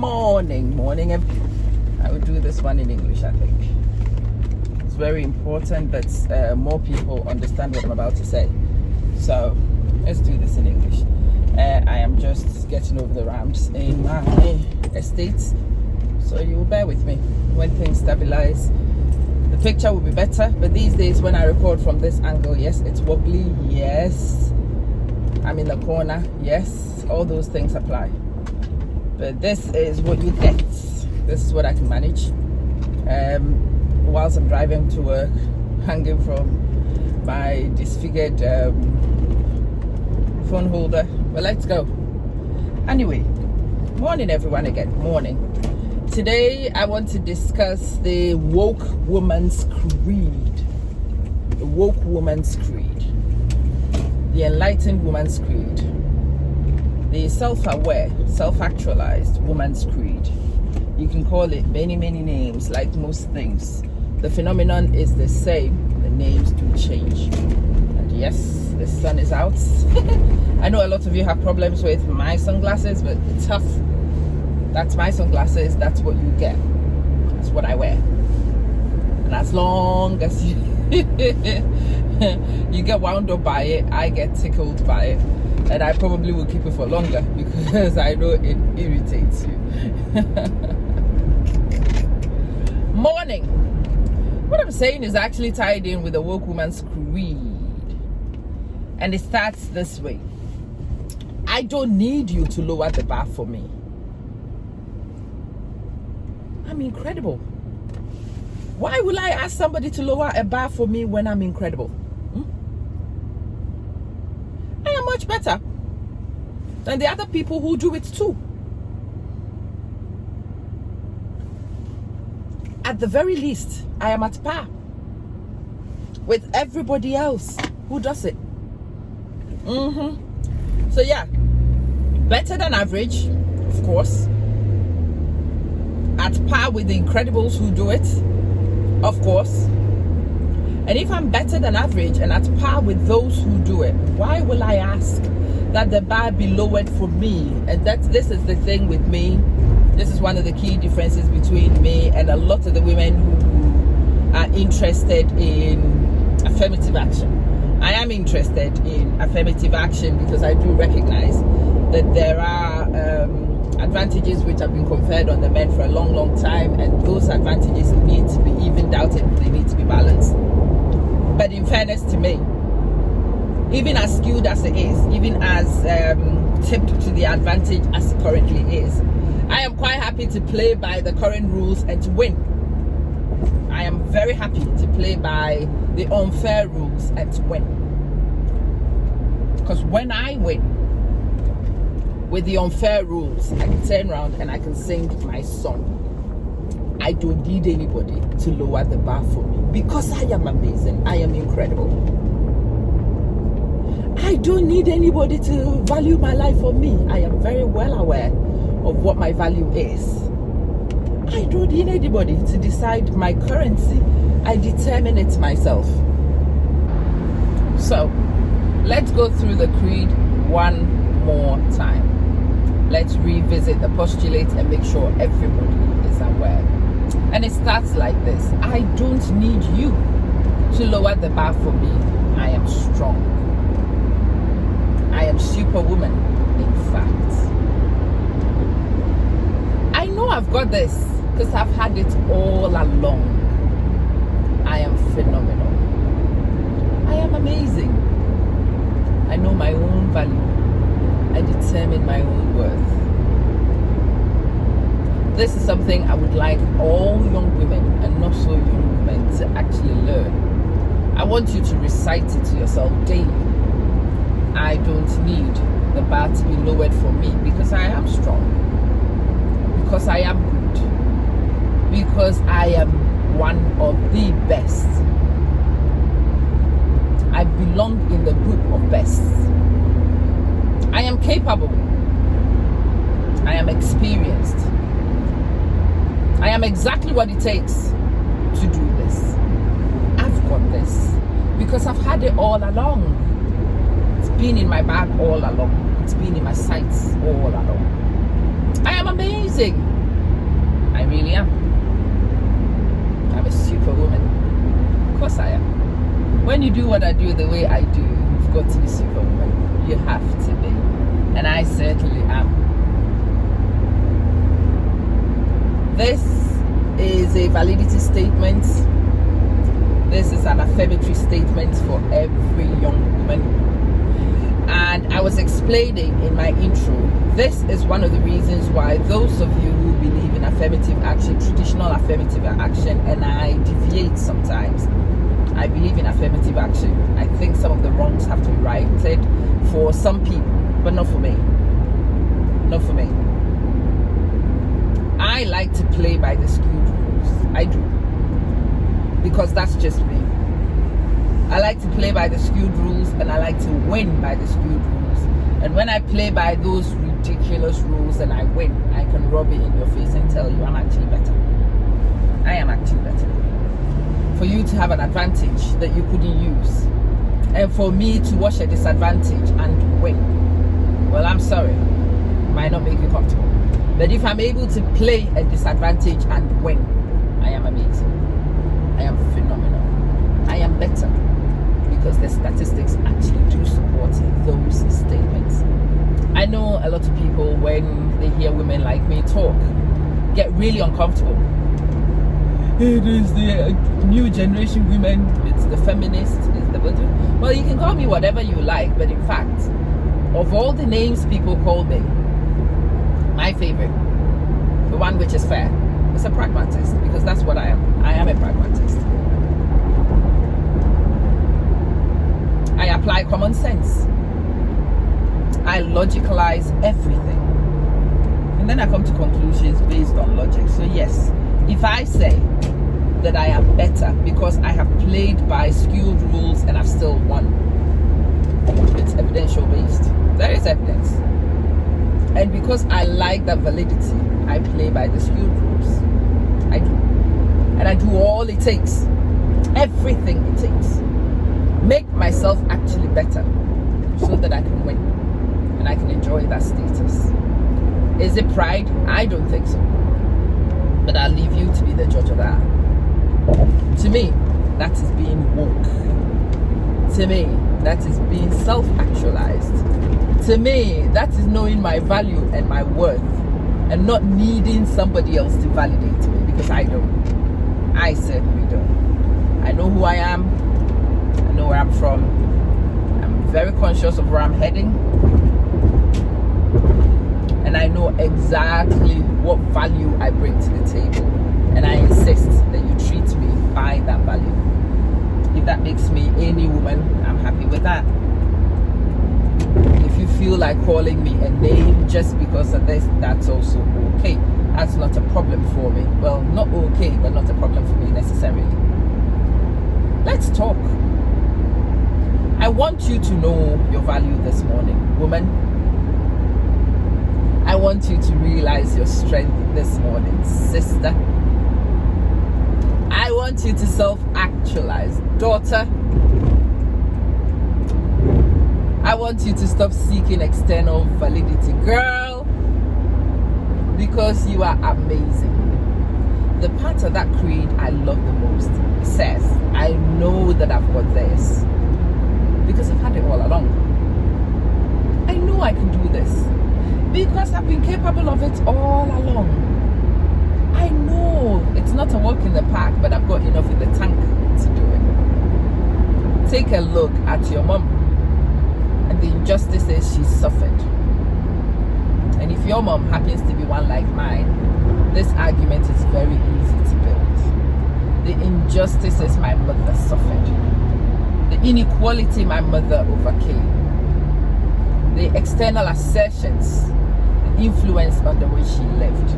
Morning. I will do this one in English, I think. It's very important that more people understand what I'm about to say. So let's do this in English. I am just getting over the ramps in my estate, so you will bear with me. When things stabilize, the picture will be better. But these days when I record from this angle, yes, it's wobbly, yes, I'm in the corner, yes, all those things apply. But this is what you get. This is what I can manage whilst I'm driving to work, hanging from my disfigured phone holder. But let's go. Anyway, morning everyone again. Morning. Today I want to discuss the woke woman's creed. The woke woman's creed. The enlightened woman's creed. The self-aware, self-actualized woman's creed. You can call it many names, like most things. The phenomenon is the same. The names do change. And yes, the sun is out. I know a lot of you have problems with my sunglasses, but tough. That's my sunglasses. That's what you get. That's what I wear. And as long as you you get wound up by it, I get tickled by it. And I probably will keep it for longer because I know it irritates you. Morning. What I'm saying is actually tied in with the woke woman's creed. And it starts this way. I don't need you to lower the bar for me. I'm incredible. Why will I ask somebody to lower a bar for me when I'm incredible? I am much better than the other people who do it too. At the very least, I am at par with everybody else who does it. So yeah, better than average, of course. At par with the incredibles who do it, of course. And if I'm better than average and at par with those who do it, why will I ask that the bar be lowered for me? And this is the thing with me. This is one of the key differences between me and a lot of the women who are interested in affirmative action. I am interested in affirmative action because I do recognize that there are advantages which have been conferred on the men for a long time, and those advantages need to be evened out and they need to be balanced. But in fairness to me, even as skewed as it is, even as tipped to the advantage as it currently is, I am quite happy to play by the current rules and to win. I am very happy to play by the unfair rules and to win. Because when I win with the unfair rules, I can turn around and I can sing my song. I don't need anybody to lower the bar for me because I am amazing. I am incredible. I don't need anybody to value my life for me. I am very well aware of what my value is. I don't need anybody to decide my currency. I determine it myself. So, let's go through the creed one more time. Let's revisit the postulate and make sure everybody is aware. And it starts like this. I don't need you to lower the bar for me. I am strong. I am superwoman, in fact. I know I've got this because I've had it all along. I am phenomenal. I am amazing. I know my own value. I determine my own worth. This is something I would like all young women and not so young women to actually learn. I want you to recite it to yourself daily. I don't need the bar to be lowered for me because I am strong. Because I am good. Because I am one of the best. I belong in the group of bests. I am capable. I am experienced. I am exactly what it takes to do this. I've got this because I've had it all along. It's been in my bag all along. It's been in my sights all along. I am amazing. course I am. When you do what I do the way I do, you've got to be superwoman. You have to be. And I certainly am. This is a validity statement. This is an affirmatory statement for every young woman. And I was explaining in my intro, this is one of the reasons why those of you who believe in affirmative action, traditional affirmative action, and I deviate sometimes. I believe in affirmative action. I think some of the wrongs have to be righted for some people, but not for me. Not for me. I like to play by the skewed rules. I do. Because that's just me. I like to play by the skewed rules, and I like to win by the skewed rules. And when I play by those ridiculous rules and I win, I can rub it in your face and tell you I'm actually better. I am actually better. For you to have an advantage that you couldn't use, and for me to watch a disadvantage and win, well, I'm sorry, it might not make you comfortable. But if I'm able to play a disadvantage and win, I am amazing. I am phenomenal. I am better, because the statistics actually do support those statements. I know a lot of people, when they hear women like me talk, get really uncomfortable. It is the new generation women, it's the feminists, it's the... Well, you can call me whatever you like, but in fact, of all the names people call me, my favorite, the one which is fair, is a pragmatist, because that's what I am. I am a pragmatist. I apply common sense. I logicalize everything. And then I come to conclusions based on logic. So yes, if I say that I am better because I have played by skewed rules and I've still won, it's evidential based. There is evidence. And because I like that validity, I play by the skewed rules. I do. And I do all it takes. Everything it takes. Make myself actually better so that I can win and I can enjoy that status. Is it pride? I don't think so. But I'll leave you to be the judge of that. To me, that is being woke. To me, that is being self-actualized. To me, that is knowing my value and my worth and not needing somebody else to validate me, because I don't. I certainly don't. I know who I am. I know where I'm from. I'm very conscious of where I'm heading. And I know exactly what value I bring to the table. And I insist that you treat me by that value. If that makes me any woman, I'm happy with that. If you feel like calling me a name just because of this, that's also okay. That's not a problem for me. Well, not okay, but not a problem for me necessarily. Let's talk. I want you to know your value this morning, woman. I want you to realize your strength this morning, sister. I want you to self-actualize, daughter. I want you to stop seeking external validity, girl, because you are amazing. The part of that creed I love the most says, I know that I've got this because I've had it all along. I know I can do this because I've been capable of it all along. I know it's not a walk in the park, but I've got enough in the tank to do it. Take a look at your mom and the injustices she suffered. And if your mom happens to be one like mine, this argument is very easy to build. The injustices my mother suffered, the inequality my mother overcame, the external assertions, the influence on the way she lived,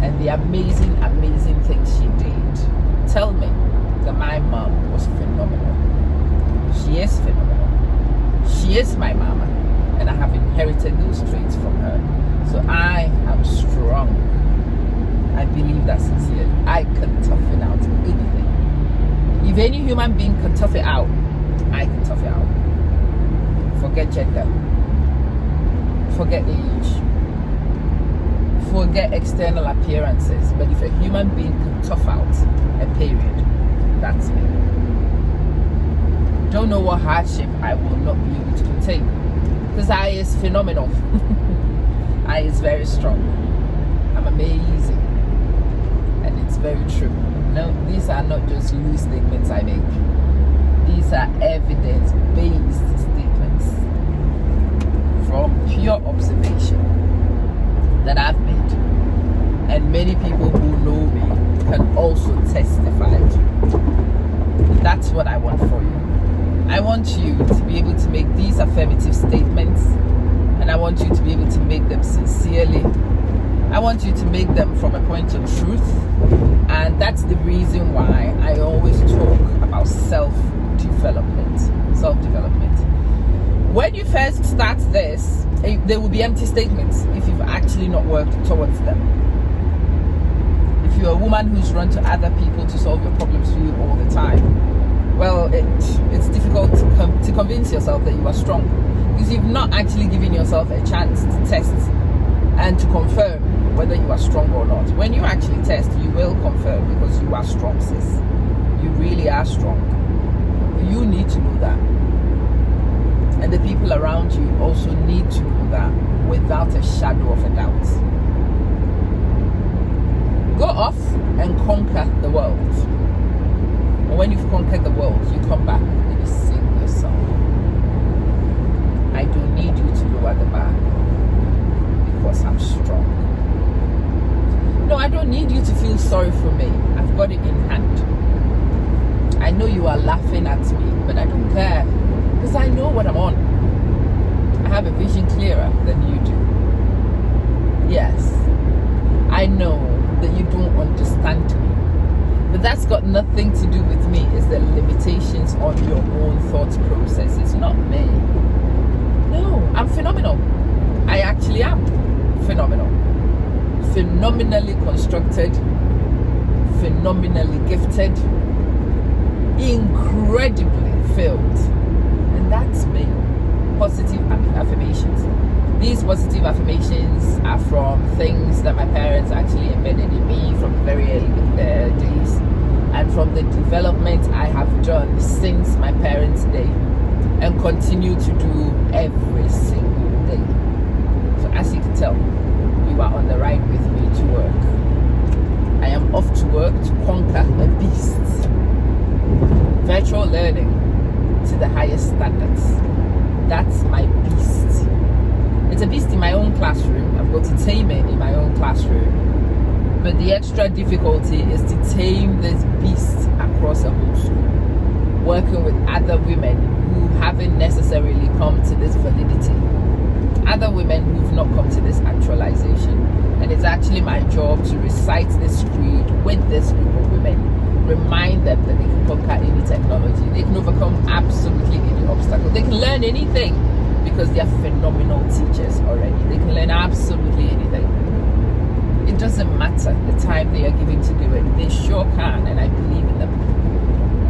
and the amazing, amazing things she did. Tell me that my mom was phenomenal. She is phenomenal. She is my mama, and I have inherited those traits from her. So I am strong. I believe that sincerely. I can toughen out anything. If any human being can tough it out, I can tough it out. Forget gender. Forget age. Forget external appearances. But if a human being can tough out a period, that's me. don't know what hardship I will not be able to contain. Because I is phenomenal. I is very strong. I'm amazing. And it's very true. No, these are not just loose statements I make. These are evidence-based statements from pure observation that I've made. And many people who know me can also testify to. That's what I want for you. I want you to be able to make these affirmative statements, and I want you to be able to make them sincerely. I want you to make them from a point of truth, and that's the reason why I always talk about self-development. When you first start this, there will be empty statements if you've actually not worked towards them. If you're a woman who's run to other people to solve your problems for you all the time, well, it's difficult to convince yourself that you are strong, because you've not actually given yourself a chance to test and to confirm whether you are strong or not. When you actually test, you will confirm, because you are strong, sis. You really are strong. You need to know that. And the people around you also need to know that without a shadow of a doubt. Go off and conquer the world. And when you've conquered the world, you come back and you sing your song. I don't need you to lower the bar, because I'm strong. No, I don't need you to feel sorry for me. I've got it in hand. I know you are laughing at me, but I don't care, because I know what I'm on. I have a vision clearer than you do. Yes, I know that you don't understand me. But that's got nothing to do with me. It's the limitations on your own thought process. It's not me. No, I'm phenomenal. I actually am phenomenal. Phenomenally constructed, phenomenally gifted, incredibly filled. And that's me. Positive affirmations. These positive affirmations are from things that my parents actually embedded in me from very early days, and from the development I have done since my parents' day, and continue to do every single day. So as you can tell, you are on the ride with me to work. I am off to work to conquer a beast. Virtual learning to the highest standards. That's my beast. It's a beast in my own classroom. I've got to tame it in my own classroom. But the extra difficulty is to tame this beast across a whole school, working with other women who haven't necessarily come to this validity, other women who've not come to this actualization. And it's actually my job to recite this creed with this group of women, remind them that they can conquer any technology, they can overcome absolutely any obstacle, they can learn anything, because they are phenomenal teachers already. They can learn absolutely anything. It doesn't matter the time they are given to do it. They sure can, and I believe in them.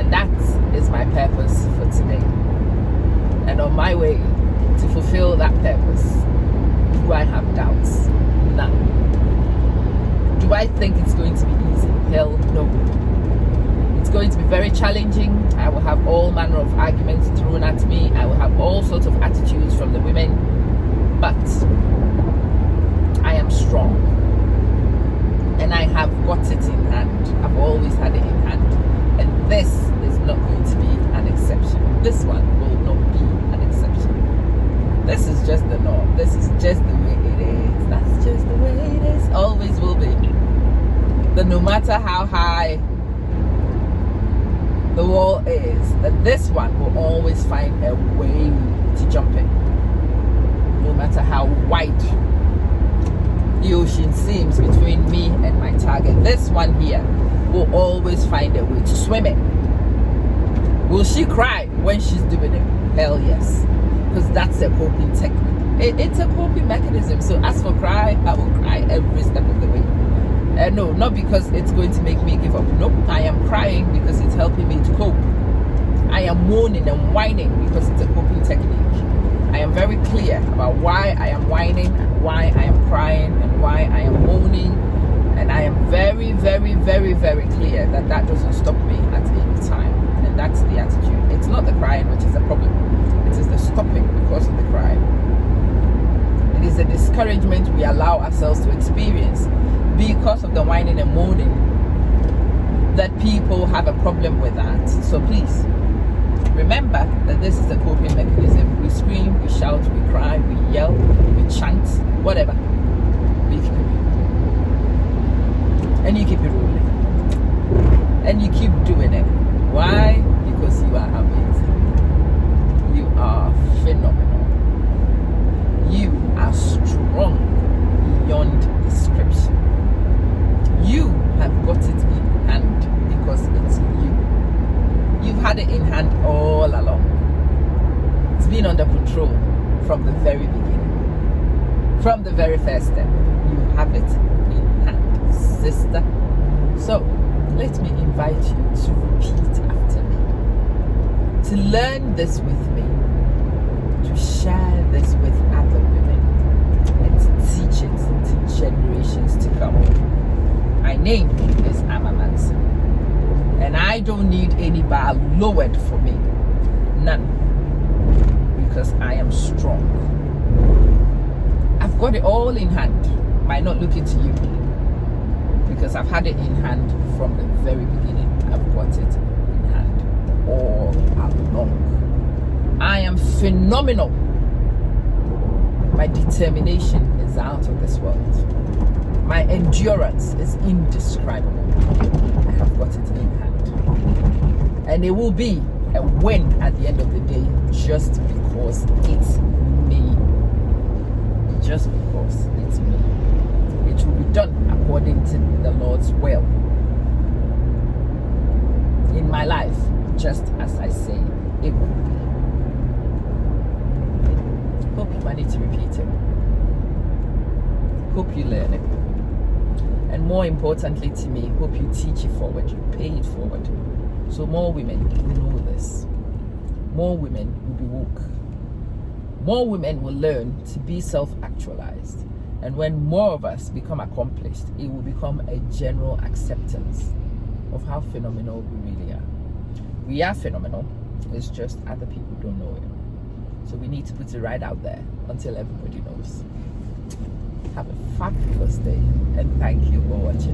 And that is my purpose for today. And on my way to fulfill that purpose, do I have doubts? None. Do I think it's going to be easy? Hell no. It's going to be very challenging. I will have all manner of arguments thrown at me. I will have all sorts of attitudes from the women. But I am strong. And I have got it in hand. I've always had it in hand. And this is not going to be an exception. This one will not be an exception. This is just the norm. This is just the way it is. That's just the way it is. Always will be. That no matter how high the wall is, that this one will always find a way to jump in. No matter how wide the ocean seems between me and my target, this one here will always find a way to swim in. Will she cry when she's doing it? Hell yes, because that's a coping technique. It's a coping mechanism. So as for cry, I will cry every step of the way. No, not because it's going to make me give up. Nope, I am crying because it's helping me to cope. I am moaning and whining because it's a coping technique. I am very clear about why I am whining, why I am crying, and why I am moaning. And I am very, very, very, very clear that that doesn't stop me at any time. And that's the attitude. It's not the crying which is the problem. It is the stopping because of the crying. It is the discouragement we allow ourselves to experience because of the whining and moaning that people have a problem with that. So please, remember that this is a coping mechanism. We scream, we shout, we cry, we yell, we chant, whatever. We keep it moving. And you keep it rolling. And you keep doing it. Why? Because you are amazing. You are phenomenal. You are strong beyond description. You have got it in hand because it's you. You've had it in hand all along. It's been under control from the very beginning. From the very first step. You have it in hand, sister. So, let me invite you to repeat after me. To learn this with me. To share this with other women. And to teach it to generations to come. My name is Manson. And I don't need any bar lowered for me. None. Because I am strong. I've got it all in hand. Might not look into you. Because I've had it in hand from the very beginning. I've got it in hand all along. I am phenomenal. My determination is out of this world. My endurance is indescribable. I have got it in hand. And it will be a win at the end of the day just because it's me. Just because it's me. It will be done according to the Lord's will. In my life, just as I say, it will be. Hope you manage to repeat it. Hope you learn it. And more importantly to me, hope you teach it forward, you pay it forward. So more women will know this. More women will be woke. More women will learn to be self-actualized. And when more of us become accomplished, it will become a general acceptance of how phenomenal we really are. We are phenomenal. It's just other people don't know it. So we need to put it right out there until everybody knows. Have a fabulous day, and thank you for watching.